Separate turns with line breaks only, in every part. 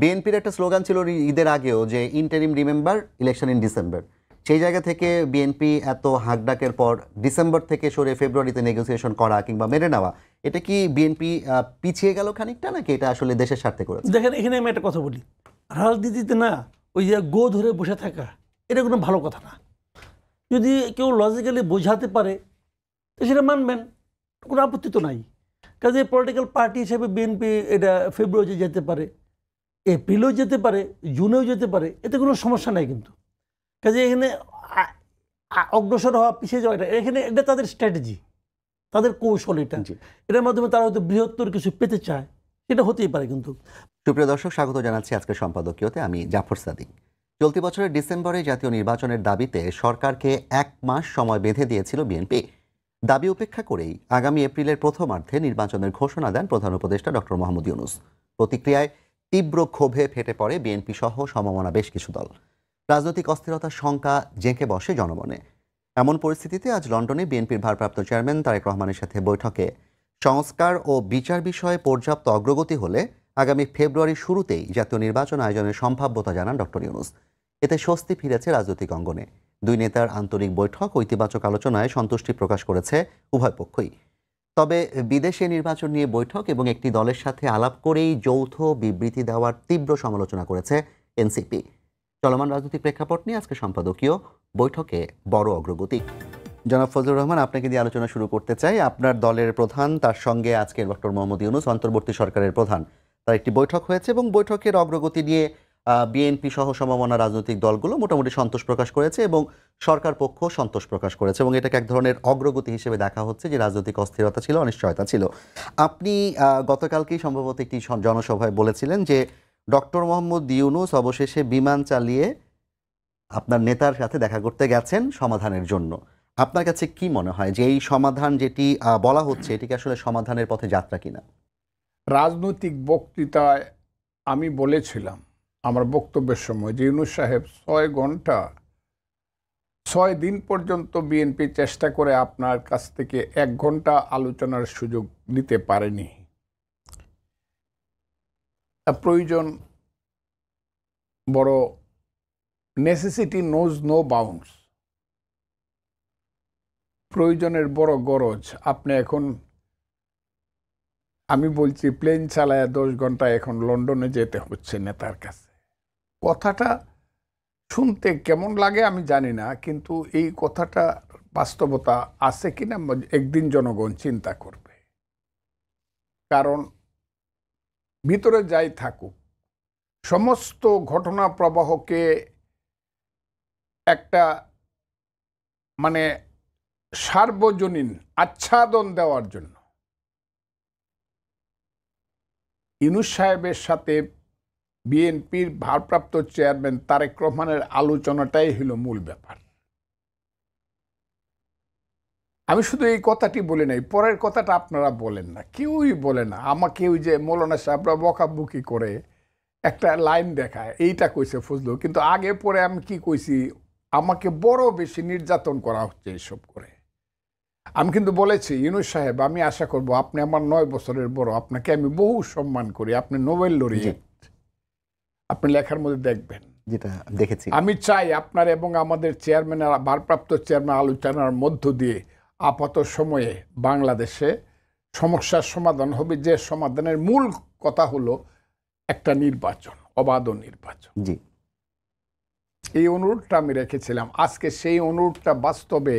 বিএনপির একটা স্লোগান ছিল ঈদের আগেও যে interim remember election in December. সেই জায়গা থেকে বিএনপি এত হাঁকডাকের পর ডিসেম্বর থেকে সরে ফেব্রুয়ারিতে নেগোসিয়েশন করা কিংবা মেনে নেওয়া, এটা কি বিএনপি পিছিয়ে গেল খানিকটা, নাকি এটা আসলে দেশের স্বার্থে করেছে?
দেখেন, এখানে আমি একটা কথা বলি, রাজনীতিতে না ওই যে গো ধরে বসে থাকা, এটা কোনো ভালো কথা না। যদি কেউ লজিক্যালি বোঝাতে পারে তো সেটা মানবেন, কোনো আপত্তি তো নাই। কাজে পলিটিক্যাল পার্টি হিসেবে বিএনপি এটা ফেব্রুয়ারিতে যেতে পারে, এপ্রিলেও যেতে পারে, জুনেও যেতে পারে, এতে কোনো সমস্যা নাই। কিন্তু কাজে এখানে অগ্রসর হওয়া, পিছিয়ে যাওয়া, এখানে এটা তাদের স্ট্র্যাটেজি, তাদের কৌশল। এটার মাধ্যমে তারা হয়তো বৃহত্তর কিছু পেতে চায়, সেটা হতেই পারে। কিন্তু
সুপ্রিয় দর্শক, স্বাগত জানাচ্ছি আজকের সম্পাদকীয়তে। আমি জাফর সাদিক। চলতি বছরের ডিসেম্বরে জাতীয় নির্বাচনের দাবিতে সরকারকে 1 মাস সময় বেঁধে দিয়েছিল বিএনপি। দাবি উপেক্ষা করেই আগামী এপ্রিলের প্রথমার্ধে নির্বাচনের ঘোষণা দেন প্রধান উপদেষ্টা ডক্টর মোহাম্মদ ইউনূস। প্রতিক্রিয়ায় তীব্র ক্ষোভে ফেটে পড়ে বিএনপি সহ সমমনা বেশ কিছু দল। রাজনৈতিক অস্থিরতার শঙ্কা জেঁকে বসে জনমনে। এমন পরিস্থিতিতে আজ লন্ডনে বিএনপির ভারপ্রাপ্ত চেয়ারম্যান তারেক রহমানের সাথে বৈঠকে সংস্কার ও বিচার বিষয়ে পর্যাপ্ত অগ্রগতি হলে আগামী ফেব্রুয়ারির শুরুতেই জাতীয় নির্বাচন আয়োজনের সম্ভাব্যতা জানান ডক্টর ইউনূস। এতে স্বস্তি ফিরেছে রাজনৈতিক অঙ্গনে। দুই নেতার আন্তরিক বৈঠক ও ইতিবাচক আলোচনায় সন্তুষ্টি প্রকাশ করেছে উভয় পক্ষই। তবে বিদেশে নির্বাচন নিয়ে বৈঠক এবং একটি দলের সাথে আলাপ করেই যৌথ বিবৃতি দেওয়ার তীব্র সমালোচনা করেছে এনসিপি। চলমান রাজনৈতিক প্রেক্ষাপট নিয়ে আজকে সম্পাদকীয় বৈঠকে বড় অগ্রগতি। জনাব ফজলুর রহমান, আপনাকে দিয়ে আলোচনা শুরু করতে চাই। আপনার দলের প্রধান, তার সঙ্গে আজকে ডক্টর মোহাম্মদ ইউনূস, অন্তর্বর্তী সরকারের প্রধান, তার একটি বৈঠক হয়েছে এবং বৈঠকের অগ্রগতি নিয়ে বিএনপি সহ সমমনা রাজনৈতিক দলগুলো মোটামুটি সন্তোষ প্রকাশ করেছে এবং সরকার পক্ষ সন্তোষ প্রকাশ করেছে, এবং এটাকে এক ধরনের অগ্রগতি হিসেবে দেখা হচ্ছে যে রাজনৈতিক অস্থিরতা ছিল, অনিশ্চয়তা ছিল। আপনি গতকালকেই সম্ভবত একটি জনসভায় বলেছিলেন যে ডক্টর মোহাম্মদ ইউনূস অবশেষে বিমান চালিয়ে আপনার নেতার সাথে দেখা করতে গেছেন সমাধানের জন্য। আপনার কাছে কি মনে হয় যে এই সমাধান যেটি বলা হচ্ছে, এটি কি আসলে সমাধানের পথে যাত্রা কিনা?
রাজনৈতিক বক্তৃতায় আমি বলেছিলাম আমার বক্তব্যের সময় যে ইউনূস সাহেব 6 ঘন্টা 6 দিন পর্যন্ত বিএনপি চেষ্টা করে আপনার কাছ থেকে 1 ঘন্টা আলোচনার সুযোগ নিতে পারেনি। প্রয়োজন বড়, নেসেসিটি নোজ নো বাউন্ডস, প্রয়োজনের বড় গরজ। আপনি এখন, আমি বলছি, প্লেন চালায় 10 ঘন্টা এখন লন্ডনে যেতে হচ্ছে নেতার কাছে। কথাটা শুনতে কেমন লাগে আমি জানি না, কিন্তু এই কথাটা বাস্তবতা আছে কিনা একদিন জনগণ চিন্তা করবে। কারণ ভিতরে যাই থাকুক, সমস্ত ঘটনা প্রবাহকে একটা মানে সার্বজনীন আচ্ছাদন দেওয়ার জন্য ইউনূস সাহেবের সাথে বিএনপির ভারপ্রাপ্ত চেয়ারম্যান তারেক রহমানের আলোচনাটাই হলো মূল ব্যাপার। আমি শুধু এই কথাটি বলি নাই, পরের কথাটা আপনারা বলেন না, কেউই বলে না। আমাকে ওই যে মৌলানা সাহেবরা বকাবকি করে একটা লাইন দেখায়, এইটা কইছে ফজলু, কিন্তু আগে পরে আমি কি কইছি, আমাকে বড় বেশি নির্যাতন করা হচ্ছে এইসব করে। আমি কিন্তু বলেছি, ইউনূস সাহেব, আমি আশা করব আপনি আমার 9 বছরের বড়, আপনাকে আমি বহু সম্মান করি, আপনি নোবেল লরিয়েট, আপনি লেখার মধ্যে দেখবেন,
যেটা দেখেছি।
আমি চাই আপনার এবং আমাদের চেয়ারম্যানের, ভারপ্রাপ্ত চেয়ারম্যান আলোচনার মধ্য দিয়ে আপাত সময়ে বাংলাদেশে সমস্যার সমাধান হবে, যে সমাধানের মূল কথা হলো একটা নির্বাচন, অবাধ নির্বাচন।
জি,
এই অনুরোধটা আমি রেখেছিলাম। আজকে সেই অনুরোধটা বাস্তবে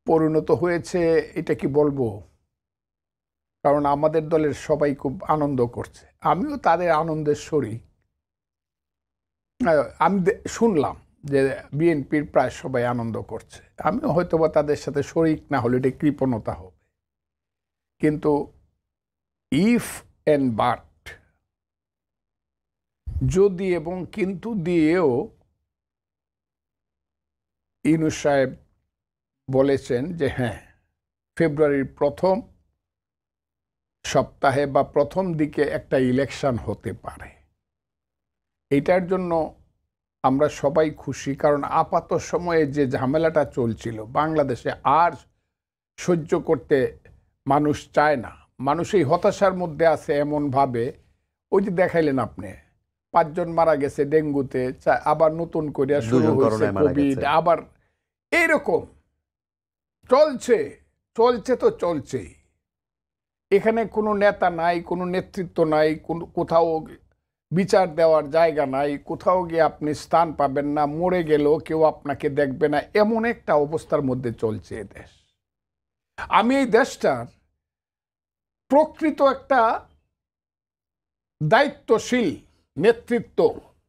পরিণত হয়েছে, এটা কি বলবো, কারণ আমাদের দলের সবাই খুব আনন্দ করছে, আমিও তাদের আনন্দের শরিক। আমি শুনলাম যে বিএনপির প্রায় সবাই আনন্দ করছে, আমিও হয়তোবা তাদের সাথে শরিক না হলে এটা কৃপণতা হবে। কিন্তু ইফ অ্যান্ড বাট, যদি এবং কিন্তু দিয়েও ইউনূস সাহেব বলেছেন যে হ্যাঁ, ফেব্রুয়ারির প্রথম সপ্তাহে বা প্রথম দিকে একটা ইলেকশন হতে পারে। এটার জন্য আমরা সবাই খুশি, কারণ আপাত সময়ে যে ঝামেলাটা চলছিল বাংলাদেশে আর সহ্য করতে মানুষ চায় না। মানুষ এই হতাশার মধ্যে আছে এমনভাবে ওই যে দেখাইলেন আপনি 5 জন মারা গেছে ডেঙ্গুতে, আবার নতুন করে শুরু
2 জন
হয়েছে
করোনায় মারা
কোভিড,
গেছে।
আবার এইরকম চলছে চলছে তো চলছেই। এখানে কোনো নেতা নাই, কোনো নেতৃত্ব নাই, কোথাও বিচার দেওয়ার জায়গা নাই, কোথাও গিয়ে আপনি স্থান পাবেন না, মরে গেলেও কেউ আপনাকে দেখবে না, এমন একটা অবস্থার মধ্যে চলছে এ দেশ। আমি এই দেশটার প্রকৃত একটা দায়িত্বশীল নেতৃত্ব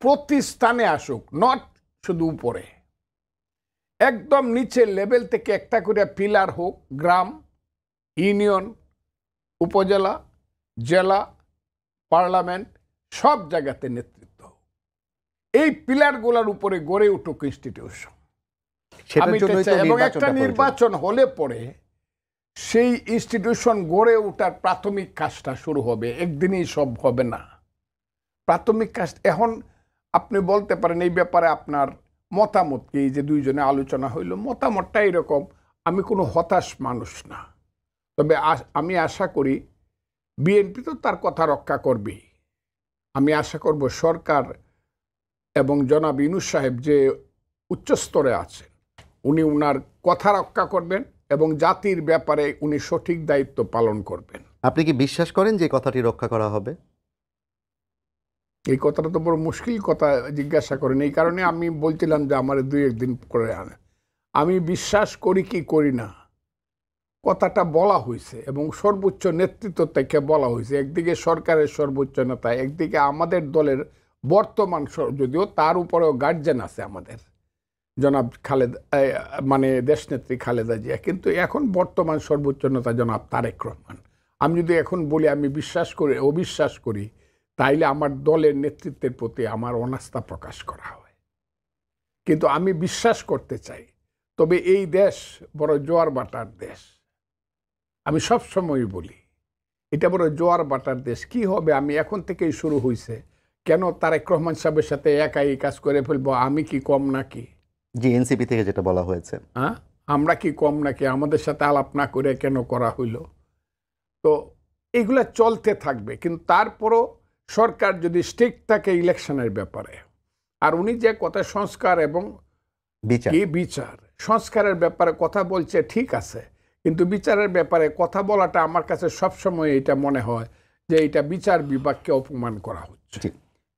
প্রতি স্থানে আসুক, নট শুধু উপরে, একদম নিচের লেভেল থেকে একটা করে পিলার হোক, গ্রাম, ইউনিয়ন, উপজেলা, জেলা, পার্লামেন্ট, সব জায়গাতে নেতৃত্ব। এই পিলারগুলোর উপরে গড়ে উঠুক ইনস্টিটিউশন।
সেটার
আমি
জন্যই তো
চাই, এবং একটা
নির্বাচনটা প্রয়োজন।
নির্বাচন হলে পরে সেই ইনস্টিটিউশন গড়ে ওঠার প্রাথমিক কাজটা শুরু হবে। একদিনেই সব হবে না, প্রাথমিক কাজ। এখন আপনি বলতে পারেন এই ব্যাপারে আপনার মতামত কি? যে দুইজনে আলোচনা হইল, মতামতটা এরকম, আমি কোনো হতাশ মানুষ না, তবে আমি আশা করি বিএনপি তো তার কথা রক্ষা করবেই। আমি আশা করব সরকার এবং জনাব ইউনূস সাহেব যে উচ্চস্তরে আছেন, উনি উনার কথা রক্ষা করবেন এবং জাতির ব্যাপারে উনি সঠিক দায়িত্ব পালন করবেন।
আপনি কি বিশ্বাস করেন যে কথাটি রক্ষা করা হবে?
এই কথাটা তো বড় মুশকিল কথা জিজ্ঞাসা করেন, এই কারণে আমি বলছিলাম যে আমার 2-1 দিন করে আনে। আমি বিশ্বাস করি কি করি না, কথাটা বলা হয়েছে এবং সর্বোচ্চ নেতৃত্ব থেকে বলা হয়েছে। একদিকে সরকারের সর্বোচ্চ নেতা, একদিকে আমাদের দলের বর্তমান, যদিও তার উপরেও গার্জেন আছে আমাদের জনাব খালেদা, মানে দেশনেত্রী খালেদা জিয়া, কিন্তু এখন বর্তমান সর্বোচ্চ নেতা জনাব তারেক রহমান। আমি যদি এখন বলি আমি বিশ্বাস করি অবিশ্বাস করি, তাইলে আমার দলের নেতৃত্বের প্রতি আমার অনাস্থা প্রকাশ করা হয়। কিন্তু আমি বিশ্বাস করতে চাই, তবে এই দেশ বড় জোয়ার বাটার দেশ। আমি সবসময় বলি এটা বড় জোয়ার বাটার দেশ। কি হবে, আমি এখন থেকেই শুরু হয়েছে, কেন তারেক রহমান সাহেবের সাথে একাই কাজ করে ফেলবো? আমি কি কম নাকি?
জি, এনসিপি থেকে যেটা বলা হয়েছে।
হ্যাঁ, আমরা কি কম নাকি? আমাদের সাথে আলাপ না করে কেন করা হইল? তো এগুলা চলতে থাকবে, কিন্তু তারপরও সরকার যদি স্ট্রিক্ট থাকে ইলেকশনের ব্যাপারে, আর উনি যে কথা সংস্কার এবং
বিচার,
কি বিচার, সংস্কারের ব্যাপারে কথা বলছে ঠিক আছে, কিন্তু বিচারের ব্যাপারে কথা বলাটা আমার কাছে সবসময় এটা মনে হয় যে এটা বিচার বিভাগকে অপমান করা হচ্ছে।
জি।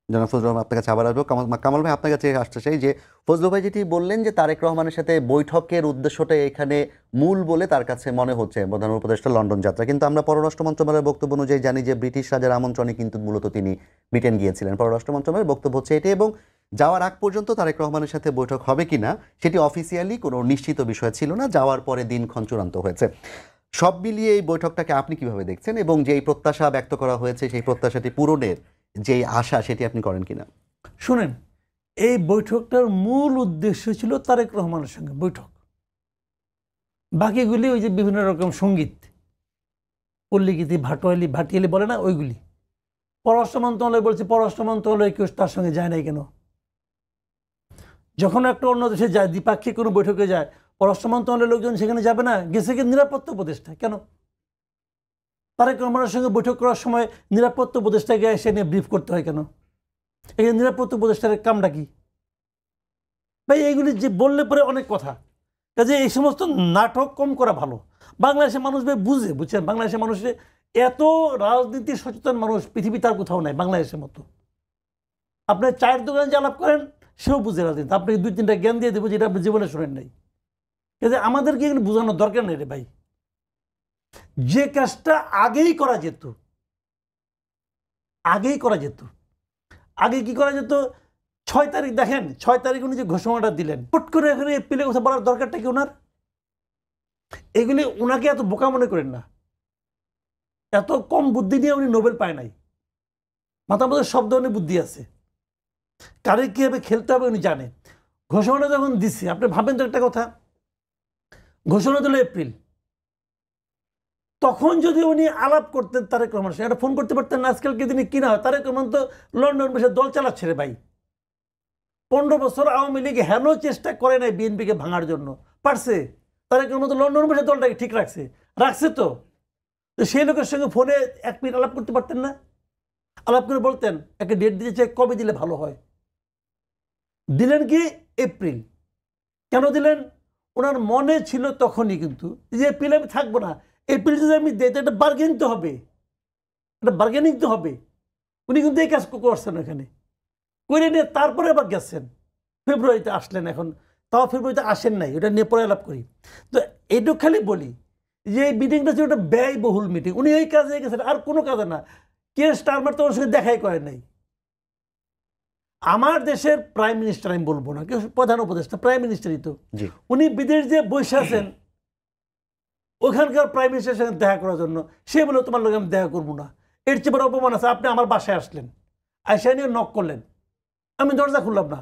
জনাব ফজলুর রহমান, আপনার কাছে আবার আসবো। কামাল ভাই, আপনার কাছে আসতে চাই যে ফজলু ভাই যেটি বললেন যে তারেক রহমানের সাথে বৈঠকের উদ্দেশ্যটা এখানে মূল বলে তার কাছে মনে হচ্ছে প্রধান উপদেষ্টা লন্ডন যাত্রা, কিন্তু আমরা পররাষ্ট্র মন্ত্রণালয়ের বক্তব্য অনুযায়ী জানি যে ব্রিটিশ রাজার আমন্ত্রণে কিন্তু মূলত তিনি ব্রিটেন গিয়েছিলেন। পররাষ্ট্র মন্ত্রণালয়ের বক্তব্য হচ্ছে এটি, এবং যাওয়ার আগ পর্যন্ত তারেক রহমানের সাথে বৈঠক হবে কিনা সেটি অফিসিয়ালি কোনো নিশ্চিত বিষয় ছিল না, যাওয়ার পরে দিনক্ষণ চূড়ান্ত হয়েছে। সব মিলিয়ে এই বৈঠকটাকে আপনি কিভাবে দেখছেন, এবং যেই প্রত্যাশা ব্যক্ত করা হয়েছে সেই প্রত্যাশাটি পূরণের যে আশা সেটি আপনি করেন কিনা?
শুনেন, এই বৈঠকটার মূল উদ্দেশ্য ছিল তারেক রহমানের সঙ্গে বৈঠক। বাকিগুলি ওই যে বিভিন্ন রকম সঙ্গীত, পল্লীগীতি, ভাটিয়ালি বলে না, ওইগুলি। পররাষ্ট্র মন্ত্রণালয় বলছে, পররাষ্ট্র মন্ত্রণালয় কেউ তার সঙ্গে যায় নাই কেন? যখন একটা অন্য দেশে যায়, দ্বিপাক্ষিক কোনো বৈঠকে যায়, পররাষ্ট্র মন্ত্রণালয়ের লোকজন সেখানে যাবে না? গেছে কি নিরাপত্তা উপদেষ্টা, কেন? তারেক রহমানের সঙ্গে বৈঠক করার সময় নিরাপত্তা উপদেষ্টাকে এসে নিয়ে ব্রিফ করতে হয় কেন? এই নিরাপত্তা উপদেষ্টার কামটা কি ভাই? এইগুলি যে বললে পরে অনেক কথা, কাজে এই সমস্ত নাটক কম করা ভালো। বাংলাদেশের মানুষ ভাই বুঝছেন, বাংলাদেশের মানুষের এত রাজনীতি সচেতন মানুষ পৃথিবী তার কোথাও নাই বাংলাদেশের মতো। আপনি চায়ের দোকানে যে আলাপ করেন সেও বুঝে রাজনীতি, আপনাকে 2-3টা জ্ঞান দিয়ে দেবো যেটা আপনি জীবনে শোনেন নাই। কাজে আমাদেরকে এগুলো বোঝানোর দরকার নেই রে ভাই। যে কাজটা আগেই করা যেত, আগে কি করা যেত? 6 তারিখ দেখেন, 6 তারিখ উনি যে ঘোষণাটা দিলেন, পট করে এখানে এপ্রিলের কথা বলার দরকারটা কি ওনার? এগুলি ওনাকে এত বোকা মনে করেন না, এত কম বুদ্ধি নিয়ে উনি নোবেল পায় নাই। মাথার মধ্যে সব ধরনের বুদ্ধি আছে, কারে কীভাবে খেলতে হবে উনি জানে। ঘোষণা যখন দিচ্ছে, আপনি ভাবেন তো একটা কথা, ঘোষণা দিল এপ্রিল, তখন যদি উনি আলাপ করতেন তারেক রহমান সাথে, একটা ফোন করতে পারতেন না, আজকালকে দিনে কিনা হয়। তারেক রহমান তো লন্ডন বসে দল চালাচ্ছে রে ভাই। 15 বছর আওয়ামী লীগ হেন চেষ্টা করে নাই বিএনপিকে ভাঙার জন্য, পারছে? তারেক রহমান তো লন্ডন বসে দলটাকে ঠিক রাখছে তো সেই লোকের সঙ্গে ফোনে 1 মিনিট আলাপ করতে পারতেন না? আলাপ করে বলতেন একটা ডেট দিতে চাই, কবে দিলে ভালো হয়। দিলেন কি এপ্রিল। কেন দিলেন? ওনার মনে ছিল তখনই কিন্তু যে এপ্রিলে আমি থাকবো না, এপ্রিল যদি আমি দিই একটা বার্গেনিং তো হবে, একটা বার্গেনিং তো হবে। উনি কিন্তু এই কাজ করছেন এখানে, করে নিয়ে তারপরে আবার গেছেন ফেব্রুয়ারিতে আসলেন। এখন তাও ফেব্রুয়ারিতে আসেন নাই, ওটা নিয়ে পরে আলাপ করি। তো এইটুকু খালি বলি যে এই মিটিংটা ছিল একটা ব্যয়বহুল মিটিং, উনি এই কাজে গেছেন, আর কোনো কাজে না। কে স্টারমার তো ওর সঙ্গে দেখাই করেন নাই। আমার দেশের প্রাইম মিনিস্টার আমি বলবো না, কেউ প্রধান উপদেষ্টা, প্রাইম মিনিস্টারই তো। উনি বিদেশ যে বসে আছেন ওখানকার প্রাইম মিনিস্টারের সঙ্গে দেখা করার জন্য, সে বলে তোমার লোক আমি দেখা করবো না। এর চেয়ে বড় অপমান আছে, আপনি আমার বাসায় আসলেন, আইসা নিয়ে নক করলেন, আমি দরজা খুললাম না।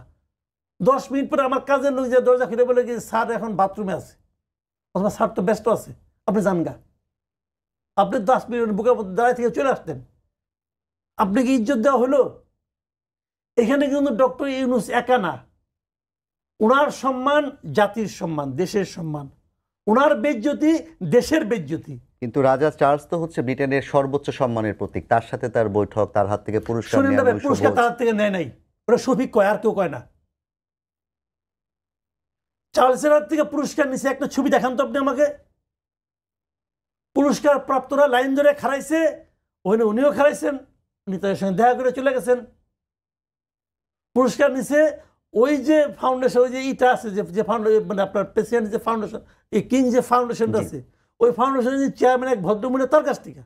10 মিনিট পরে আমার কাজের লোক যে দরজা খুলে বলে কি স্যার এখন বাথরুমে আছে, অথবা স্যার তো ব্যস্ত আছে, আপনি যান গা। আপনি 10 মিনিট বুকের মধ্যে দাঁড়ায় থেকে চলে আসতেন, আপনি কি ইজ্জত দেওয়া হলো? এখানে কিন্তু ডক্টর ইউনূস একা না, ওনার সম্মান জাতির সম্মান, দেশের সম্মান, ওনার বেজ্জতি দেশের বেজ্জতি।
কিন্তু রাজা চার্লস তো হচ্ছে ব্রিটেনের সর্বোচ্চ সম্মানের প্রতীক, তার সাথে তার বৈঠক, তার হাত থেকে পুরস্কার
শুনেন
নেওয়া,
না, পুরস্কার তার হাত থেকে নেয় নাই, ওরা শফিক কয়, আর কেউ কয় না। চার্লসের হাত থেকে পুরস্কার নিছে, একটা ছবি দেখান তো আপনি আমাকে। পুরস্কার প্রাপ্তরা লাইন ধরে খারাইছে, ওখানে উনিও খারাইছেন, উনি তাদের সঙ্গে দেখা করে চলে গেছেন। পুরস্কার নিছে ওই যে ফাউন্ডেশন, ওই যে ইটা আছে যে ফাউন্ডেশন, মানে আপনার প্রেসিডেন্ট যে ফাউন্ডেশন, এই কিং যে ফাউন্ডেশনটা আছে, ওই ফাউন্ডেশনের যে চেয়ারম্যান এক ভদ্রমহিলা, তার কাছ থেকে।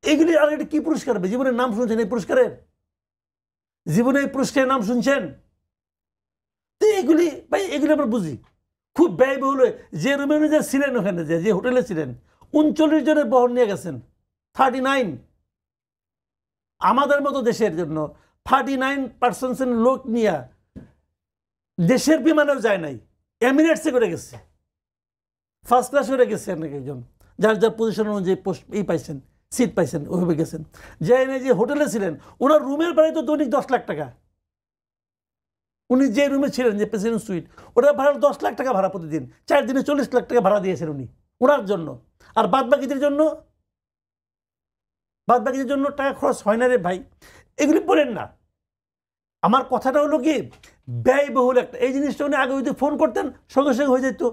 এগুলি আর এটা কি পুরস্কার হবে? জীবনের নাম শুনছেন এই পুরস্কারের? জীবনে এই পুরস্কারের নাম শুনছেন? তো এগুলি ভাই, এগুলি আমরা বুঝি খুব ব্যয়বহুল। যে রুমে উনি যে ছিলেন, ওখানে যে হোটেলে ছিলেন, 39 জনের বহন নিয়ে গেছেন, 39। আমাদের মতো দেশের জন্য 39 পার্সেন্ট লোক নিয়ে দেশের বিমানেও যায় নাই, এমিরেটসে করে গেছে, ফার্স্ট ক্লাস করে গেছে অনেক একজন, যার যার পজিশন অনুযায়ী পাইছেন, সিট পাইছেন, ওইভাবে গেছেন। যাই না, যে হোটেলে ছিলেন, ওনার রুমের ভাড়া তো দৈনিক 10 লাখ টাকা। উনি যে রুমে ছিলেন, যে প্রেসিডেন্ট সুইট, ওটা ভাড়া 10 লাখ টাকা ভাড়া প্রতিদিন, 4 দিনে 40 লাখ টাকা ভাড়া দিয়েছেন উনি ওনার জন্য। আর বাদ বাকিদের জন্য টাকা খরচ হয় না রে ভাই, এগুলি বলেন না। আমার কথাটা হলো কি, ব্যয়বহুল একটা, এই জিনিসটা উনি আগে যদি ফোন করতেন সঙ্গে সঙ্গে হয়ে যেত।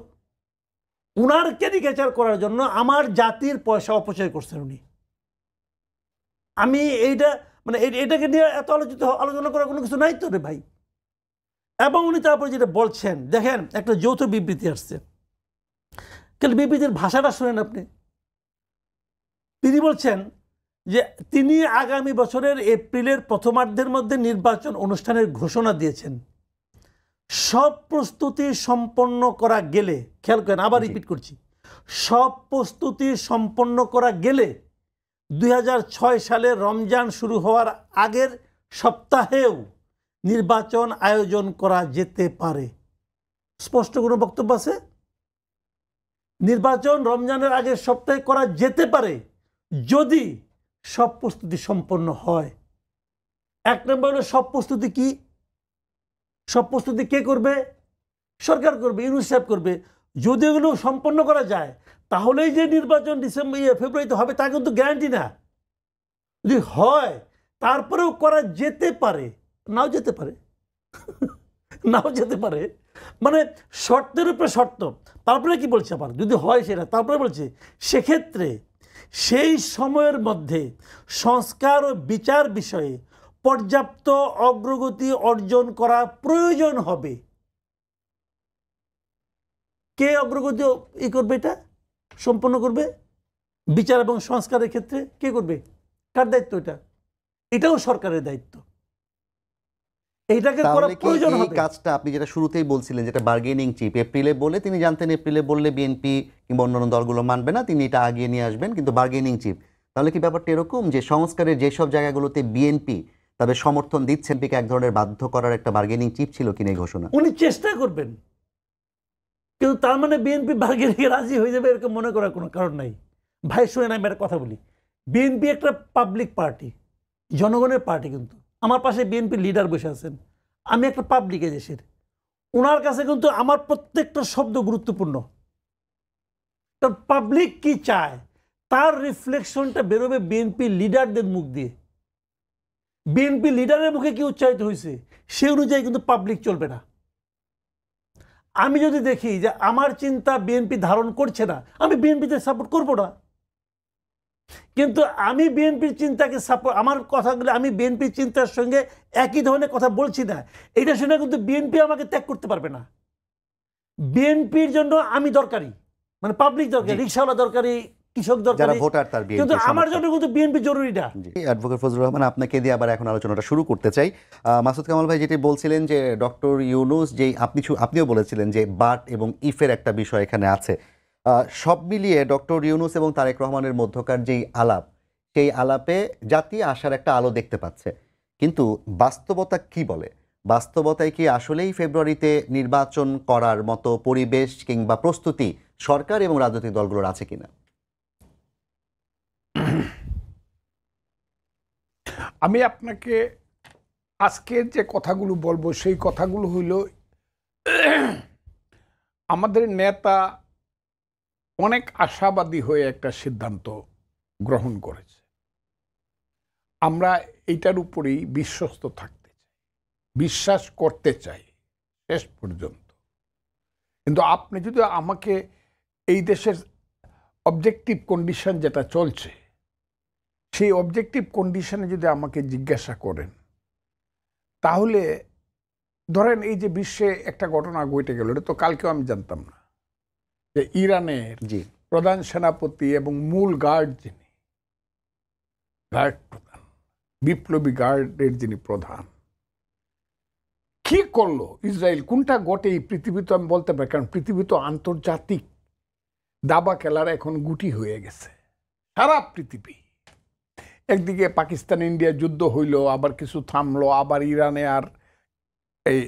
উনার ক্যারিকেচার করার জন্য আমার জাতির পয়সা অপচয় করছেন উনি। আমি এইটা মানে এটাকে নিয়ে এত আলোচনা করার কোনো কিছু নাই তো রে ভাই। এবং উনি তারপরে যেটা বলছেন, দেখেন একটা যৌথ বিবৃতি আসছে, কিন্তু বিবৃতির ভাষাটা শুনেন আপনি। তিনি বলছেন যে তিনি আগামী বছরের এপ্রিলের প্রথমার্ধের মধ্যে নির্বাচন অনুষ্ঠানের ঘোষণা দিয়েছেন। সব প্রস্তুতি সম্পন্ন করা গেলে, খেয়াল করেন আবার রিপিট করছি, সব প্রস্তুতি সম্পন্ন করা গেলে 2006 সালে রমজান শুরু হওয়ার আগের সপ্তাহেও নির্বাচন আয়োজন করা যেতে পারে। স্পষ্ট কোনো বক্তব্য আছে? নির্বাচন রমজানের আগের সপ্তাহে করা যেতে পারে যদি সব প্রস্তুতি সম্পন্ন হয়। এক নম্বর হলো সব প্রস্তুতি কি? সব প্রস্তুতি কে করবে? সরকার করবে, ইউনূস সাহেব করবে। যদি এগুলো সম্পন্ন করা যায় তাহলেই যে নির্বাচন ফেব্রুয়ারিতে হবে তা কিন্তু গ্যারান্টি না। যদি হয় তারপরেও করা যেতে পারে, নাও যেতে পারে নাও যেতে পারে, মানে শর্তের উপরে শর্ত। তারপরে কি বলছে আবার, যদি হয় সেটা, তারপরে বলছে সেক্ষেত্রে সেই সময়ের মধ্যে সংস্কার ও বিচার বিষয়ে পর্যাপ্ত অগ্রগতি অর্জন করা প্রয়োজন হবে। কে অগ্রগতি করবে, এটা সম্পন্ন করবে? বিচার এবং সংস্কারের ক্ষেত্রে কে করবে? কার দায়িত্ব এটা? এটাও সরকারের দায়িত্ব। এইটাকে করা প্রয়োজন হবে।
এই কাজটা আপনি যেটা শুরুতেই বলছিলেন, যেটা বার্গেনিং চিপ, এপ্রিলে বলে তিনি জানতেন এপ্রিলে বললে বিএনপি কিংবা অন্যান্য দলগুলো মানবে না, তিনি এটা আগিয়ে নিয়ে আসবেন, কিন্তু বার্গেনিং চিপ। তাহলে কি ব্যাপারটা এরকম যে সংস্কারের যেসব জায়গাগুলোতে বিএনপি তবে সমর্থন দিচ্ছেন, পিকে এক ধরনের বাধ্য করার একটা বার্গেনিং চিপ ছিল কিনা এই ঘোষণা?
উনি চেষ্টা করবেন, কিন্তু তার মানে বিএনপি বার্গেনিংয়ে রাজি হয়ে যাবে এরকম মনে করার কোনো কারণ নাই। ভাই শুনেন, আমি একটা কথা বলি, বিএনপি একটা পাবলিক পার্টি, জনগণের পার্টি। কিন্তু আমার পাশে বিএনপি লিডার বসে আছেন, আমি একটা পাবলিক দেশের, ওনার কাছে কিন্তু আমার প্রত্যেকটা শব্দ গুরুত্বপূর্ণ। কারণ পাবলিক কি চায় তার রিফ্লেকশনটা বেরোবে বিএনপি লিডারদের মুখ দিয়ে। বিএনপি লিডারের মুখে কি উচ্চারিত হয়েছে সে অনুযায়ী কিন্তু পাবলিক চলবে না। আমি যদি দেখি যে আমার চিন্তা বিএনপি ধারণ করছে না, আমি বিএনপিতে সাপোর্ট করব না। কিন্তু আমি বিএনপির চিন্তাকে সাপোর্ট, আমার কথাগুলো আমি বিএনপির চিন্তার সঙ্গে একই ধরনের কথা বলছি না, এটা শুনে কিন্তু বিএনপি আমাকে ত্যাগ করতে পারবে না। বিএনপির জন্য আমি দরকারি, মানে পাবলিক দরকারি, রিকশাওয়ালা দরকারি, কৃষক দরকারি, কিন্তু আমার জন্য কিন্তু বিএনপি জরুরি না।
অ্যাডভোকেট ফজলুর রহমান, আপনাকে দিয়ে আবার এখন আলোচনাটা শুরু করতে চাই। মাসুদ কামাল ভাই যেটি বলছিলেন যে ডক্টর ইউনূস, যেই আপনিও বলেছিলেন যে বাট এবং ইফের একটা বিষয় এখানে আছে, সব মিলিয়ে ডক্টর ইউনূস এবং তারেক রহমানের মধ্যকার যেই আলাপ, সেই আলাপে জাতি আশার একটা আলো দেখতে পাচ্ছে। কিন্তু বাস্তবতা কি বলে? বাস্তবতায় কি আসলেই ফেব্রুয়ারিতে নির্বাচন করার মতো পরিবেশ কিংবা প্রস্তুতি সরকার এবং রাজনৈতিক দলগুলোর আছে কিনা?
আমি আপনাকে আজকের যে কথাগুলো বলবো সেই কথাগুলো হইল, আমাদের নেতা অনেক আশাবাদী হয়ে একটা সিদ্ধান্ত গ্রহণ করেছে। আমরা এইটার উপরেই বিশ্বস্ত থাকতে চাই, বিশ্বাস করতে চাই শেষ পর্যন্ত। কিন্তু আপনি যদি আমাকে এই দেশের অবজেক্টিভ কন্ডিশন যেটা চলছে, সেই অবজেক্টিভ কন্ডিশনে যদি আমাকে জিজ্ঞাসা করেন, তাহলে ধরেন এই যে বিশ্বে একটা ঘটনা ঘটে গেল, এটা তো কালকেও আমি জানতাম না, যে ইরানের প্রধান সেনাপতি এবং মূল গার্ড যিনি, গার্ড প্রধান, বিপ্লবী গার্ডের যিনি প্রধান, কি করলো ইসরায়েল, কোনটা ঘটে এই পৃথিবী তো আমি বলতে পারি, কারণ পৃথিবী তো আন্তর্জাতিক দাবা খেলার এখন গুটি হয়ে গেছে সারা পৃথিবী। একদিকে পাকিস্তান ইন্ডিয়া যুদ্ধ হইল, আবার কিছু থামলো, আবার ইরানে আর এই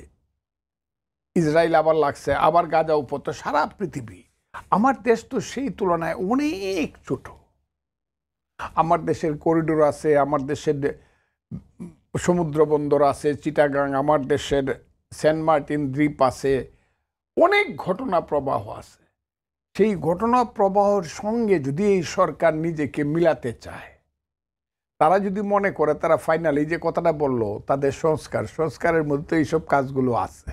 ইসরায়েল আবার লাগছে, আবার গাজা উপত্যকা, সারা পৃথিবী। আমার দেশ তো সেই তুলনায় অনেক ছোট। আমার দেশের করিডোর আছে, আমার দেশের সমুদ্র বন্দর আছে চিটাগাং, আমার দেশের সেন্ট মার্টিন দ্বীপ আছে, অনেক ঘটনা প্রবাহ আছে। সেই ঘটনা প্রবাহের সঙ্গে যদি এই সরকার নিজেকে মিলাতে চায়, তারা যদি মনে করে তারা ফাইনালি যে কথাটা বললো তাদের সংস্কারের মধ্যে এইসব কাজগুলো আছে,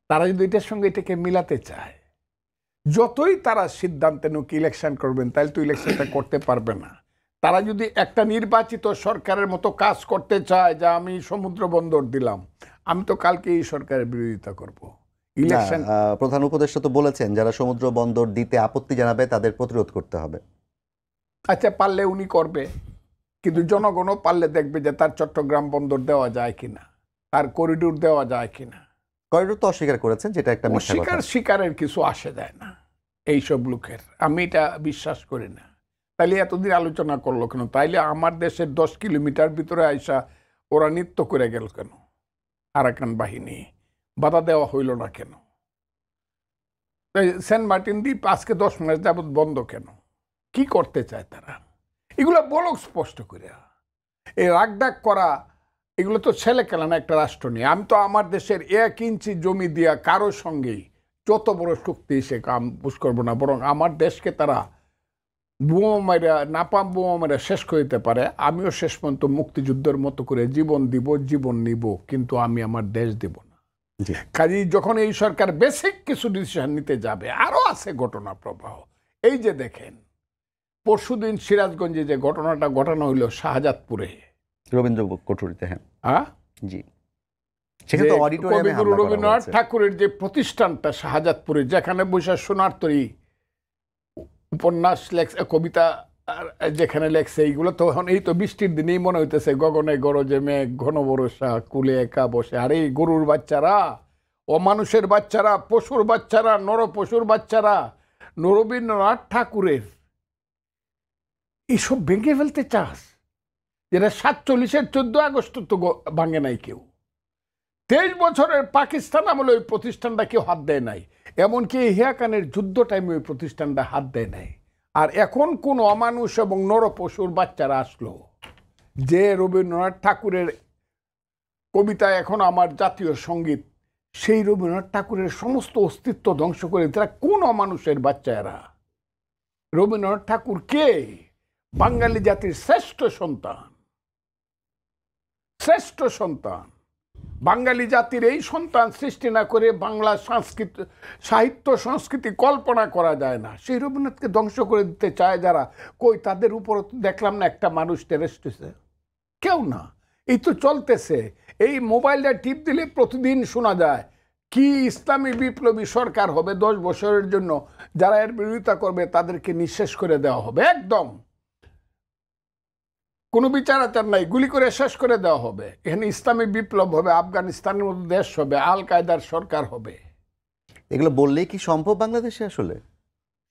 তারা যদি এটার সঙ্গে এটাকে মিলাতে চায়, যতই তারা সিদ্ধান্তে নুক ইলেকশন করবেন, তাহলে তো ইলেকশনটা করতে পারবে না। তারা যদি একটা নির্বাচিত সরকারের মতো কাজ করতে চায়, যা আমি সমুদ্র বন্দর দিলাম, আমি তো কালকে এই সরকারের বিরোধিতা করব। ইলেকশন
প্রধান উপদেষ্টা তো বলেছেন যারা সমুদ্র বন্দর দিতে আপত্তি জানাবে তাদের প্রতিরোধ করতে হবে।
আচ্ছা, পারলে উনি করবে, কিন্তু জনগণও পারলে দেখবে যে তার চট্টগ্রাম বন্দর দেওয়া যায় কিনা, তার করিডোর দেওয়া যায় কিনা।
করিডোর তো অস্বীকার করেছেন, যেটা একটা মিথ্যা কথা।
স্বীকারের কিছু আসে যায় না এইসব লোকের, আমি এটা বিশ্বাস করি না। তাইলে এতদিন আলোচনা করলো কেন? তাইলে আমার দেশের 10 কিলোমিটার ভিতরে আইসা ওরা নৃত্য করে গেল কেন? আরাকান বাহিনী বাধা দেওয়া হইল না কেন? সেন্ট মার্টিন দ্বীপ আজকে 10 মাস যাবৎ বন্ধ কেন? কি করতে চায় তারা? এগুলো বলো স্পষ্ট করে। এই রাগডাক করা এগুলো তো ছেলে খেলা না একটা রাষ্ট্র নিয়ে। আমি তো আমার দেশের 1 ইঞ্চি জমি দিয়া কারোর সঙ্গেই যত বড় শক্তি সে কাম বুঝ করবো না, বরং আমার দেশকে তারা বোমা মেরা, নাপাম বোমা মেরা শেষ করে দিতে পারে। আমিও শেষ পর্যন্ত মুক্তিযুদ্ধের মতো করে জীবন দিব, জীবন নিব, কিন্তু আমি আমার দেশ দেব না। কাজেই যখন এই সরকার বেসিক কিছু ডিসিশন নিতে যাবে, আরো আছে ঘটনা প্রবাহ। এই যে দেখেন পরশুদিন সিরাজগঞ্জে যে ঘটনাটা ঘটানো হইল শাহজাদপুরে,
রবীন্দ্র কটুরিতে,
হ্যাঁ
জি,
কবিগুরু রবীন্দ্রনাথ ঠাকুরের যে প্রতিষ্ঠানটা শাহজাদপুরে, যেখানে বৈশা সোনার তরী উপন্যাস লেখছে, কবিতা যেখানে লেখছে, এইগুলো তো এখন এই তো বৃষ্টির দিনেই মনে হইতেছে গগনে গরজে মেঘ ঘন বরষা কুলে একা বসে। আর এই গরুর বাচ্চারা, অমানুষের বাচ্চারা, পশুর বাচ্চারা, নর পশুর বাচ্চারা রবীন্দ্রনাথ ঠাকুরের এইসব ভেঙে ফেলতে চাস, যেটা 47-এর 14 আগস্ট তো ভাঙে নাই কেউ। 23 বছরের পাকিস্তান আমলে ওই প্রতিষ্ঠানটা কেউ হাত দেয় নাই, এমনকি হিয়াকানের যুদ্ধ টাইমে ওই প্রতিষ্ঠানটা হাত দেয় নাই। আর এখন কোন অমানুষ এবং নর পশুর বাচ্চারা আসলো যে রবীন্দ্রনাথ ঠাকুরের কবিতা এখন আমার জাতীয় সঙ্গীত, সেই রবীন্দ্রনাথ ঠাকুরের সমস্ত অস্তিত্ব ধ্বংস করে তারা কোন অমানুষের বাচ্চারা? রবীন্দ্রনাথ ঠাকুর কে? বাঙালি জাতির শ্রেষ্ঠ সন্তান, শ্রেষ্ঠ সন্তান। বাঙালি জাতির এই সন্তান সৃষ্টি না করে বাংলা সংস্কৃতি, সাহিত্য, সংস্কৃতি কল্পনা করা যায় না। সেই রবীন্দ্রনাথকে ধ্বংস করে দিতে চায় যারা, কই তাদের উপর দেখলাম না একটা মানুষ টেরেস্ট হয়েছে? কেউ না। এই তো চলতেছে। এই মোবাইলটা টিপ দিলে প্রতিদিন শোনা যায় কি ইসলামী বিপ্লবী সরকার হবে 10 বছরের জন্য, যারা এর বিরোধিতা করবে তাদেরকে নিঃশেষ করে দেওয়া হবে, একদম কোনো বিচার আচার নাই, গুলি করে শেষ করে দেওয়া হবে। এখানে ইসলামী বিপ্লব হবে, আফগানিস্তানের মতো দেশ হবে, আল কায়দার সরকার হবে।
এগুলো বললেই কি সম্ভব বাংলাদেশে? আসলে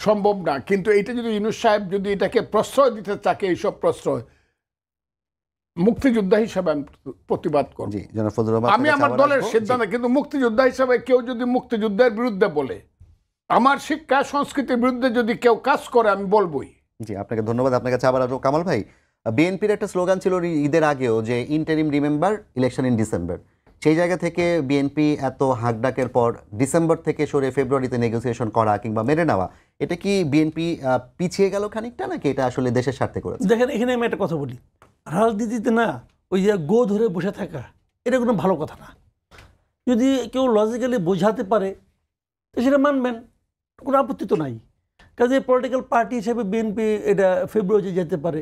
সম্ভব না। কিন্তু এটা যদি ইউনূস সাহেব যদি এটাকে প্রশ্রয় দিতে থাকে, এইসব প্রশ্রয়, মুক্তিযোদ্ধা হিসাবে আমি প্রতিবাদ করব।
জি, জনাব ফজলুর রহমান,
আমি আমার দলের সিদ্ধান্ত, কিন্তু মুক্তিযোদ্ধা হিসাবে কেউ যদি মুক্তিযুদ্ধের বিরুদ্ধে বলে, আমার শিক্ষা সংস্কৃতির বিরুদ্ধে যদি কেউ কাজ করে, আমি বলবোই।
জি, আপনাকে ধন্যবাদ। আপনার কাছে আবার আসবো। কামাল ভাই, বিএনপির একটা স্লোগান ছিল ঈদের আগেও যে interim remember election in December. সেই জায়গা থেকে বিএনপি এত হাঁকডাকের পর ডিসেম্বর থেকে সরে ফেব্রুয়ারিতে নেগোসিয়েশন করা কিংবা মেনে নেওয়া, এটা কি বিএনপি পিছিয়ে গেল খানিকটা, নাকি এটা আসলে দেশের স্বার্থে করেছে?
দেখেন, এখানে আমি একটা কথা বলি, রাজনীতিতে না ওই যে গো ধরে বসে থাকা, এটা কোনো ভালো কথা না। যদি কেউ লজিক্যালি বোঝাতে পারে তো সেটা মানবেন, কোনো আপত্তি তো নাই। কাজে পলিটিক্যাল পার্টি হিসেবে বিএনপি এটা ফেব্রুয়ারিতে যেতে পারে,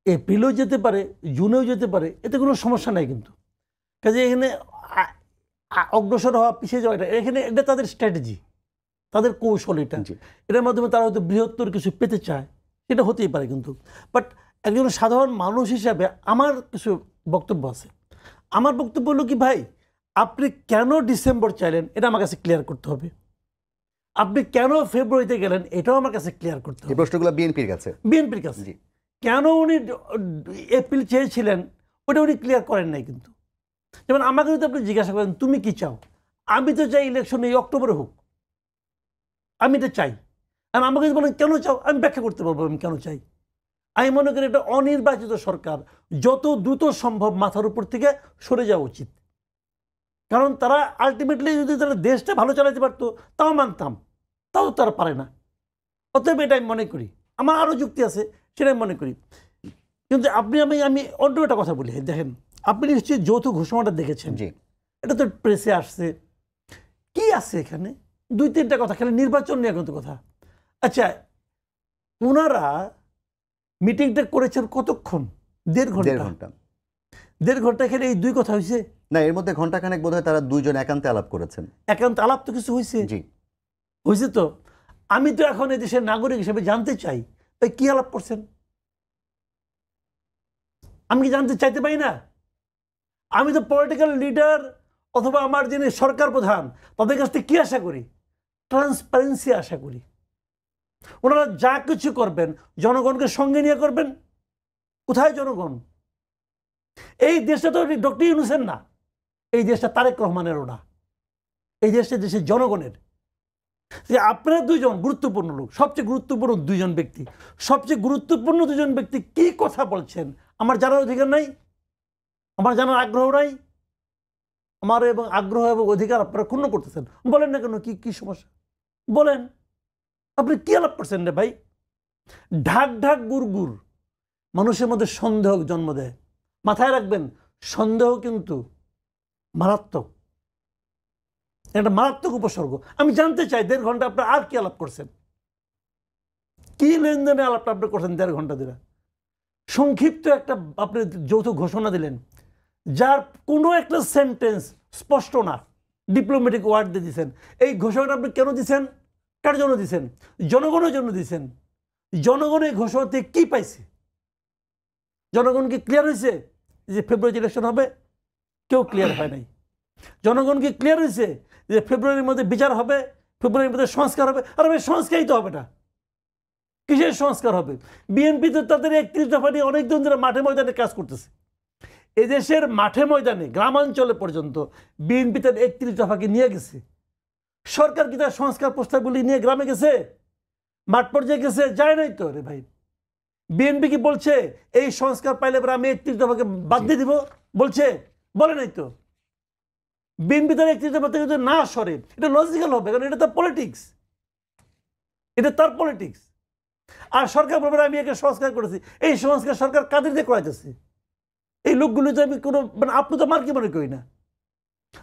এপ্রিলেও যেতে পারে, জুনেও যেতে পারে, এতে কোনো সমস্যা নাই। কিন্তু কাজে এখানে অগ্রসর হওয়া, পিছিয়ে যাওয়া, এখানে এটা তাদের স্ট্র্যাটেজি, তাদের কৌশল। এটার মাধ্যমে তারা হয়তো বৃহত্তর কিছু পেতে চায়, এটা হতেই পারে। কিন্তু বাট একজন সাধারণ মানুষ হিসাবে আমার কিছু বক্তব্য আছে। আমার বক্তব্য হলো কি, ভাই আপনি কেন ডিসেম্বর চাইলেন এটা আমার কাছে ক্লিয়ার করতে হবে। আপনি কেন ফেব্রুয়ারিতে গেলেন এটাও আমার কাছে ক্লিয়ার করতে হবে।
এই প্রশ্নগুলো বিএনপির কাছে,
বিএনপির কাছে কেন উনি এপ্রিল চেয়েছিলেন ওটা উনি ক্লিয়ার করেন নাই। কিন্তু যেমন আমাকে যদি আপনি জিজ্ঞাসা করেন তুমি কি চাও, আমি তো চাই ইলেকশন এই অক্টোবরে হোক, আমি এটা চাই। আর আমাকে যদি বলেন কেন চাও, আমি ব্যাখ্যা করতে পারবো আমি কেন চাই। আমি মনে করি এটা অনির্বাচিত সরকার যত দ্রুত সম্ভব মাথার উপর থেকে সরে যাওয়া উচিত। কারণ তারা আলটিমেটলি যদি তারা দেশটা ভালো চালাতে পারতো তাও মানতাম, তাও তারা পারে না। অতএব এটা আমি মনে করি, আমার আরও যুক্তি আছে সেটা আমি মনে করি। কিন্তু আমি অন্য একটা কথা বলি। দেখেন, আপনি নিশ্চয়ই যৌথ ঘোষণাটা দেখেছেন, এটা তো প্রেসে আসছে। কি আছে এখানে? 2-3টা কথা, খালি নির্বাচন নিয়ে কিন্তু কথা। আচ্ছা, ওনারা মিটিংটা করেছেন কতক্ষণ? 1.5 ঘন্টা। 1.5 ঘন্টা এখানে এই 2 কথা হয়েছে
না, এর মধ্যে ঘন্টাখানেক বোধহয় তারা দুইজন একান্তে আলাপ করেছেন।
একান্ত আলাপ তো কিছু হয়েছে, হয়েছে তো। আমি তো এখন এই দেশের নাগরিক হিসেবে জানতে চাই ভাই কি আলাপ করছেন। আমি কি জানতে চাইতে পারি না? আমি তো পলিটিক্যাল লিডার অথবা আমার যিনি সরকার প্রধান তাদের কাছ থেকে কি আশা করি? ট্রান্সপারেন্সি আশা করি। ওনারা যা কিছু করবেন জনগণকে সঙ্গে নিয়ে করবেন। কোথায় জনগণ? এই দেশটা তো ডক্টর ইউনূসের না, এই দেশটা তারেক রহমানেরও না, এই দেশটা দেশের জনগণের। যে আপনারা 2 জন গুরুত্বপূর্ণ লোক, সবচেয়ে গুরুত্বপূর্ণ 2 জন ব্যক্তি, সবচেয়ে গুরুত্বপূর্ণ 2 জন ব্যক্তি কি কথা বলছেন আমার জানার অধিকার নাই? আমার জানার আগ্রহ নাই? আমার এবং আগ্রহ এবং অধিকার আপনারা ক্ষুণ্ণ করতেছেন। বলেন না কেন, কি কি সমস্যা বলেন? আপনি কি আলাপ করছেন রে ভাই? ঢাক ঢাক গুড় গুড় মানুষের মধ্যে সন্দেহ জন্ম দেয়। মাথায় রাখবেন, সন্দেহ কিন্তু মারাত্মক, একটা মারাত্মক উপসর্গ। আমি জানতে চাই 1.5 ঘন্টা আপনার আর কি আলাপ করছেন? কি লেনদেনে আলাপটা আপনি করছেন 1.5 ঘন্টা ধরে? সংক্ষিপ্ত একটা আপনি যৌথ ঘোষণা দিলেন যার কোনো একটা সেন্টেন্স স্পষ্ট না, ডিপ্লোম্যাটিক ওয়ার্ড দিয়ে দিয়েছেন। এই ঘোষণাটা আপনি কেন দিচ্ছেন? কার জন্য দিচ্ছেন? জনগণের জন্য দিচ্ছেন। জনগণ এই ঘোষণাতে কি পাইছে? জনগণ কি ক্লিয়ার হয়েছে যে ফেব্রুয়ারি ইলেকশন হবে? কেউ ক্লিয়ার হয় নাই। জনগণ কি ক্লিয়ার হয়েছে যে ফেব্রুয়ারির মধ্যে বিচার হবে, ফেব্রুয়ারির মধ্যে সংস্কার হবে? আর ভাই সংস্কারই তো হবে না। কিসের সংস্কার হবে? বিএনপি তো তাদের 31 দফা নিয়ে অনেকদিন ধরে মাঠে ময়দানে কাজ করতেছে। এদেশের মাঠে ময়দানে গ্রামাঞ্চলে পর্যন্ত বিএনপি তার 31 দফাকে নিয়ে গেছে। সরকার কি তার সংস্কার প্রস্তাবগুলি নিয়ে গ্রামে গেছে, মাঠ পর্যায়ে গেছে? যায় নাই তো রে ভাই। বিএনপি কি বলছে এই সংস্কার পাইলে পরে আমি 31 দফাকে বাদ দিয়ে দিব? বলছে? বলে নাই তো। বিএনপি তার 31 দফা থেকে যদি না সরে এটা লজিক্যাল হবে, কারণ এটা তার পলিটিক্স, এটা তার পলিটিক্স। আর সরকার বলবে আমি একে সংস্কার করেছি। এই সংস্কার সরকার কাদের দিয়ে করাইতেছে? এই লোকগুলো যে আমি কোনো মানে আপনি তো মার্কি মনে করি না,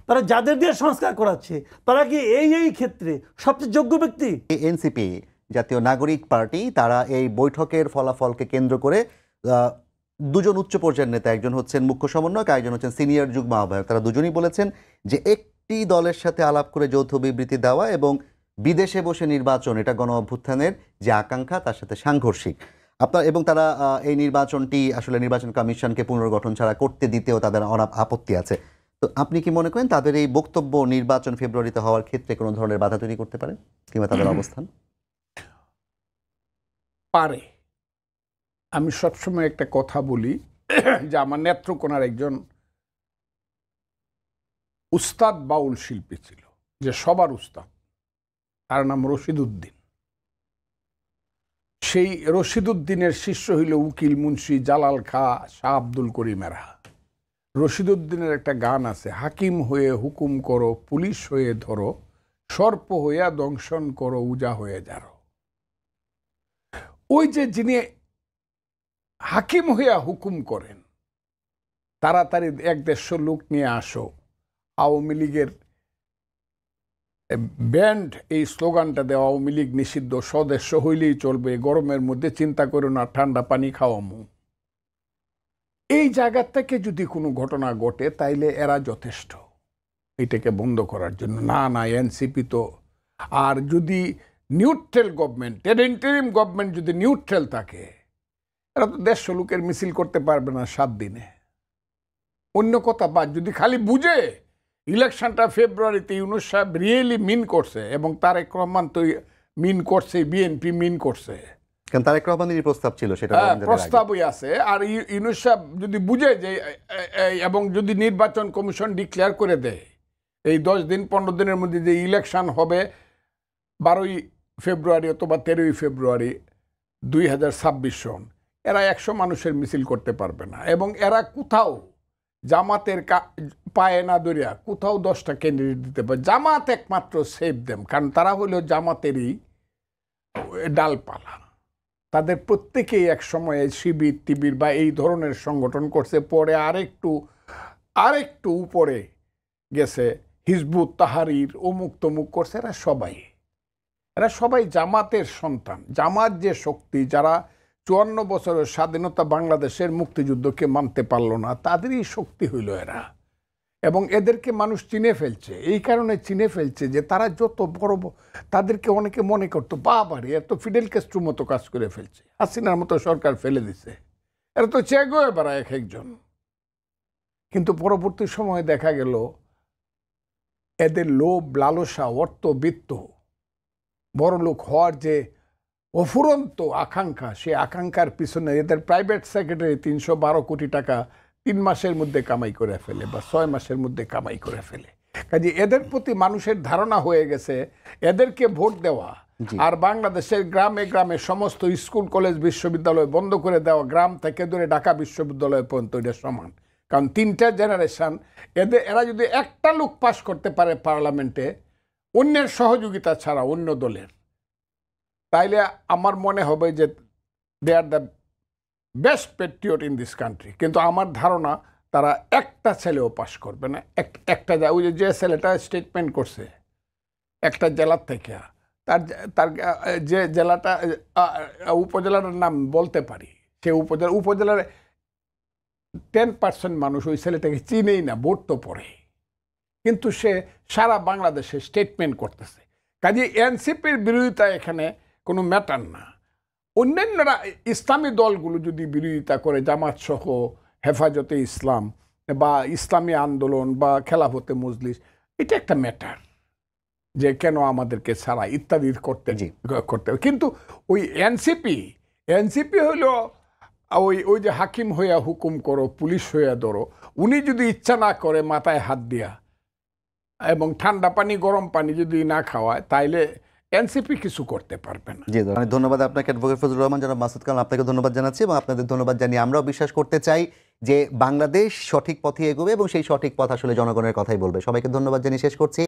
তারা যাদের দিয়ে সংস্কার করাচ্ছে তারা কি এই ক্ষেত্রে সবচেয়ে যোগ্য ব্যক্তি?
এনসিপি জাতীয় নাগরিক পার্টি তারা এই বৈঠকের ফলাফলকে কেন্দ্র করে দুজন উচ্চ পর্যায়ের নেতা, একজন হচ্ছেন মুখ্য সমন্বয়ক, একজন হচ্ছেন সিনিয়র যুগ্ম আহ্বায়ক, তারা দুজনই বলেছেন যে একটি দলের সাথে আলাপ করে যৌথ বিবৃতি দেওয়া এবং বিদেশে বসে নির্বাচন, এটা গণ অভ্যুত্থানের যে আকাঙ্ক্ষা তার সাথে সাংঘর্ষিক। এবং তারা এই নির্বাচনটি আসলে নির্বাচন কমিশনকে পুনর্গঠন ছাড়া করতে দিতেও তাদের আপত্তি আছে। তো আপনি কি মনে করেন তাদের এই বক্তব্য নির্বাচন ফেব্রুয়ারিতে হওয়ার ক্ষেত্রে কোনো ধরনের বাধা তৈরি করতে পারে, কিংবা তাদের অবস্থান?
পারে। আমি সবসময় একটা কথা বলি যে আমার নেত্রকোনার একজন উস্তাদ বাউল শিল্পী ছিল, যে সবার উস্তাদ, তার নাম রশিদ উদ্দিন। সেই রশিদ উদ্দিনের শিষ্য হইল উকিল মুন্সি জালাল খা শাহ আব্দুল করিমেরা। রশিদ উদ্দিনের একটা গান আছে, হাকিম হয়ে হুকুম করো, পুলিশ হয়ে ধরো, সর্প হইয়া দংশন করো, উজা হয়ে যারো। ওই যে যিনি হাকিম হইয়া হুকুম করেন, তাড়াতাড়ি 1-150 লোক নিয়ে আসো, আওয়ামী লীগের ব্যান্ড এই স্লোগানটা দেওয়া, আওয়ামী লীগ নিষিদ্ধ, সদস্য হইলেই চলবে, গরমের মধ্যে চিন্তা করো না, ঠান্ডা পানি খাওয়ামু। এই জায়গা থেকে যদি কোনো ঘটনা ঘটে তাইলে এরা যথেষ্ট এটাকে বন্ধ করার জন্য। না এনসিপি তো, আর যদি নিউট্রাল গভর্নমেন্ট, ইন্টারিম গভর্নমেন্ট যদি নিউট্রাল থাকে, এরা তো 150 লোকের মিছিল করতে পারবে না 7 দিনে। অন্য কথা বাদ, যদি খালি বুঝে ইলেকশনটা ফেব্রুয়ারিতে ইউনূস সাহেব রিয়েলি মিন করছে, এবং তারেক রহমান তো মিন করছে, বিএনপি মিন করছে,
কারণ তারেক রহমানেরই প্রস্তাব ছিল, সেটা
প্রস্তাবই আছে। আর ইউনূস সাহেব যদি বুঝে যে, এবং যদি নির্বাচন কমিশন ডিক্লেয়ার করে দেয় এই 10 দিন 15 দিনের মধ্যে যে ইলেকশন হবে 12ই ফেব্রুয়ারি অথবা 13ই ফেব্রুয়ারি 2026 সন, এরা 100 মানুষের মিছিল করতে পারবে না। এবং এরা কোথাও জামাতের পায়ে না দরিয়া কোথাও 10টা ক্যান্ডিডেট দিতে পারে। জামাত একমাত্র সেভ দেম, কারণ তারা হলো জামাতেরই ডালপালা। তাদের প্রত্যেকেই এক সময়ে শিবির টিবির বা এই ধরনের সংগঠন করছে, পরে আরেকটু উপরে গেছে, হিজবুত তাহারির অমুক তমুক করছে। এরা সবাই জামাতের সন্তান। জামাত যে শক্তি, যারা 54 বছরের স্বাধীনতা বাংলাদেশের মুক্তিযুদ্ধকে মানতে পারল না, তাদেরই শক্তি হইল এরা। এবং এদেরকে মানুষ চিনে ফেলছে, এই কারণে চিনে ফেলছে যে তারা যত বড়, তাদেরকে অনেকে মনে করতো বাবারে এত ফিডেল ক্যাস্ট্রোর মতো কাজ করে ফেলছে, হাসিনার মতো সরকার ফেলে দিছে, এরা তো চে গয়ে বেড়ায় এক একজন। কিন্তু পরবর্তী সময়ে দেখা গেল এদের লোভ, লালসা, অর্থবিত্ত, বড়লোক হওয়ার যে অফুরন্ত আকাঙ্ক্ষা, সে আকাঙ্ক্ষার পিছনে এদের প্রাইভেট সেক্রেটারি 312 কোটি টাকা 3 মাসের মধ্যে কামাই করে ফেলে, বা 6 মাসের মধ্যে কামাই করে ফেলে। কাজে এদের প্রতি মানুষের ধারণা হয়ে গেছে এদেরকে ভোট দেওয়া আর বাংলাদেশের গ্রামে গ্রামে সমস্ত স্কুল কলেজ বিশ্ববিদ্যালয় বন্ধ করে দেওয়া, গ্রাম থেকে ধরে ঢাকা বিশ্ববিদ্যালয় পর্যন্ত এটা সমান। কারণ 3টা জেনারেশন, এরা যদি একটা লোক পাস করতে পারে পার্লামেন্টে অন্যের সহযোগিতা ছাড়া, অন্য দলের, তাইলে আমার মনে হবে যে they are the best patriot in this country. কিন্তু আমার ধারণা তারা একটা ছেলেও পাস করবে না। একটা ওই যে ছেলেটা স্টেটমেন্ট করছে একটা জেলার থেকে, তার যে জেলাটা, উপজেলাটার নাম বলতে পারি, সে উপজেলার 10% মানুষ ওই ছেলেটাকে চিনেই না, ভোট তো পড়ে, কিন্তু সে সারা বাংলাদেশে স্টেটমেন্ট করতেছে। কাজে এনসিপির বিরোধিতা এখানে কোনো ম্যাটার না। অন্যান্যরা ইসলামী দলগুলো যদি বিরোধিতা করে, জামাত সহ, হেফাজতে ইসলাম বা ইসলামী আন্দোলন বা খেলাফতে মজলিস, এটা একটা ম্যাটার যে কেন আমাদেরকে ছাড়া ইত্যাদি করতে হবে। কিন্তু ওই এনসিপি হলো ওই যে হাকিম হইয়া হুকুম করো, পুলিশ হইয়া ধরো, উনি যদি ইচ্ছা না করে মাথায় হাত দিয়া এবং ঠান্ডা পানি গরম পানি যদি না খাওয়ায়, তাইলে এনসিপি কিছু করতে পারবে না।
জি ধন্যবাদ আপনাকে অ্যাডভোকেট ফজলুর রহমান, জনাব মাসুদ কালাম, আপনাকে ধন্যবাদ জানাচ্ছি এবং আপনাদের ধন্যবাদ জানিয়ে আমরাও বিশ্বাস করতে চাই যে বাংলাদেশ সঠিক পথে এগোবে এবং সেই সঠিক পথ আসলে জনগণের কথাই বলবে। সবাইকে ধন্যবাদ জানিয়ে শেষ করছি।